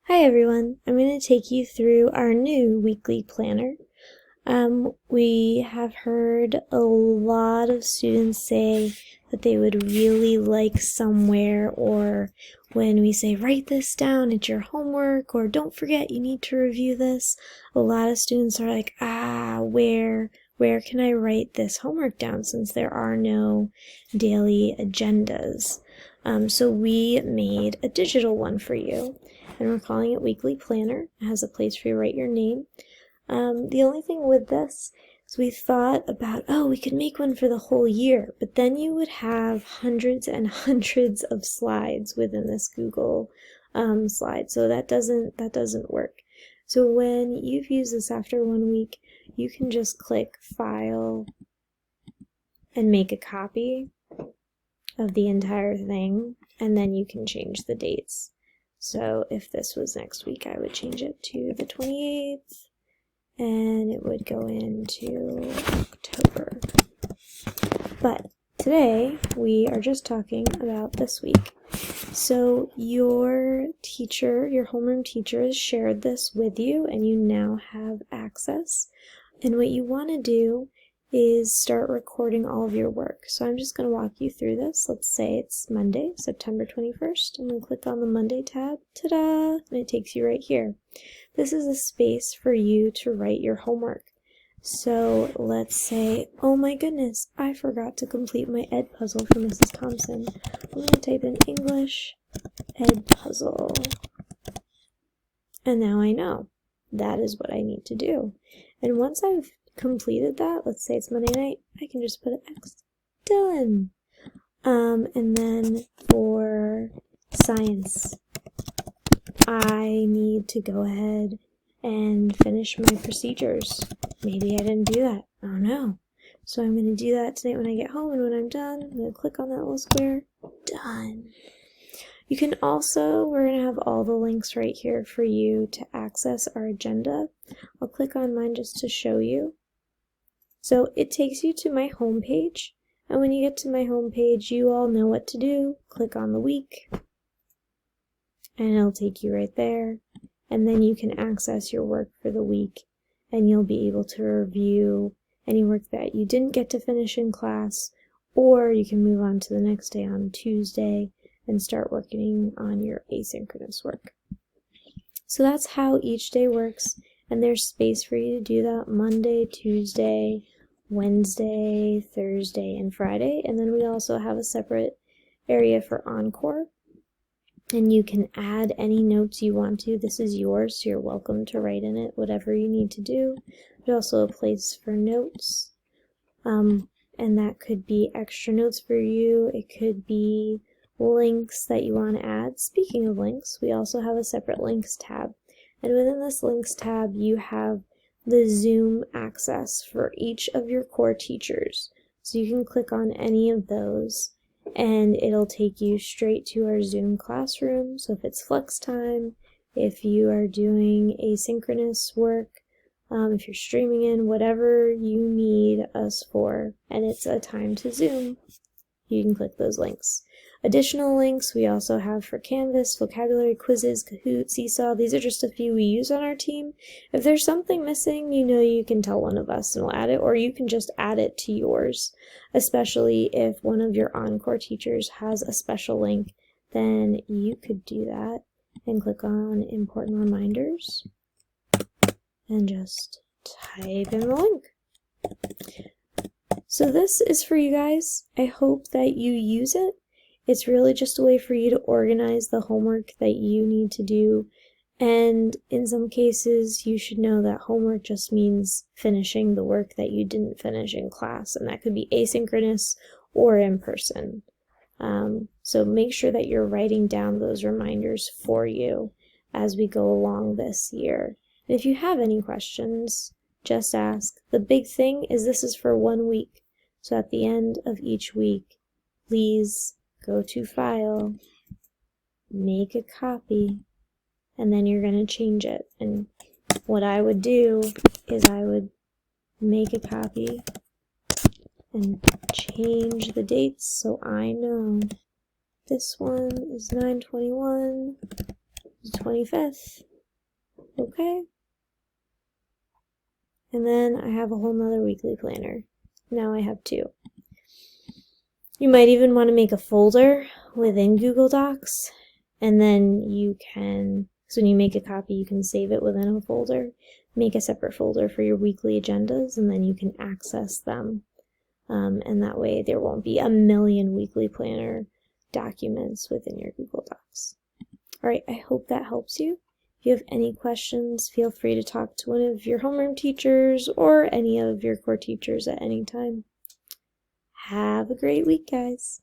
Hi everyone, I'm going to take you through our new weekly planner. We have heard a lot of students say that they would really like somewhere, or when we say write this down, it's your homework, or don't forget you need to review this, a lot of students are like, where can I write this homework down since there are no daily agendas? So we made a digital one for you, and we're calling it Weekly Planner. It has a place for you to write your name. The only thing with this is we thought about, we could make one for the whole year, but then you would have hundreds and hundreds of slides within this Google slide, so that doesn't work. So when you've used this after 1 week, you can just click File and make a copy of the entire thing, and then you can change the dates. So if this was next week, I would change it to the 28th, and it would go into October. But today, we are just talking about this week. So your teacher, your homeroom teacher, has shared this with you, and you now have access. And what you want to do is start recording all of your work. So I'm just going to walk you through this. Let's say it's Monday, September 21st. I'm going to click on the Monday tab. Ta-da! And it takes you right here. This is a space for you to write your homework. So let's say, oh my goodness, I forgot to complete my Ed puzzle for Mrs. Thompson. I'm going to type in English Ed puzzle. And now I know that is what I need to do. And once I've completed that, let's say it's Monday night, I can just put an X. Done. And then for science, I need to go ahead and finish my procedures. Maybe I didn't do that. Oh no. So I'm going to do that tonight when I get home, and when I'm done, I'm going to click on that little square. Done. You can also, we're going to have all the links right here for you to access our agenda. I'll click on mine just to show you. So it takes you to my home page, and when you get to my home page, you all know what to do. Click on the week, and it'll take you right there, and then you can access your work for the week, and you'll be able to review any work that you didn't get to finish in class, or you can move on to the next day on Tuesday and start working on your asynchronous work. So that's how each day works, and there's space for you to do that Monday, Tuesday, Wednesday, Thursday, and Friday. And then we also have a separate area for Encore, and you can add any notes you want to. This is yours, so you're welcome to write in it whatever you need to do. There's also a place for notes, and that could be extra notes for you. It could be links that you want to add. Speaking of links, we also have a separate links tab, and within this links tab you have the Zoom access for each of your core teachers. So you can click on any of those and it'll take you straight to our Zoom classroom. So if it's flex time, if you are doing asynchronous work, if you're streaming in, whatever you need us for, and it's a time to Zoom, you can click those links. Additional links we also have for Canvas, vocabulary, quizzes, Kahoot, Seesaw. These are just a few we use on our team. If there's something missing, you can tell one of us and we'll add it, or you can just add it to yours, especially if one of your Encore teachers has a special link, then you could do that and click on important reminders and just type in the link. So this is for you guys. I hope that you use it. It's really just a way for you to organize the homework that you need to do, and in some cases you should know that homework just means finishing the work that you didn't finish in class, and that could be asynchronous or in person. So make sure that you're writing down those reminders for you as we go along this year. And if you have any questions, just ask. The big thing is this is for 1 week, so at the end of each week, please go to File, make a copy, and then you're going to change it. And what I would do is I would make a copy and change the dates so I know this one is 9/21, the 25th. Okay. And then I have a whole nother weekly planner. Now I have 2. You might even want to make a folder within Google Docs, and then you can, so when you make a copy, you can save it within a folder. Make a separate folder for your weekly agendas, and then you can access them. And that way there won't be a million weekly planner documents within your Google Docs. All right, I hope that helps you. If you have any questions, feel free to talk to one of your homeroom teachers or any of your core teachers at any time. Have a great week, guys.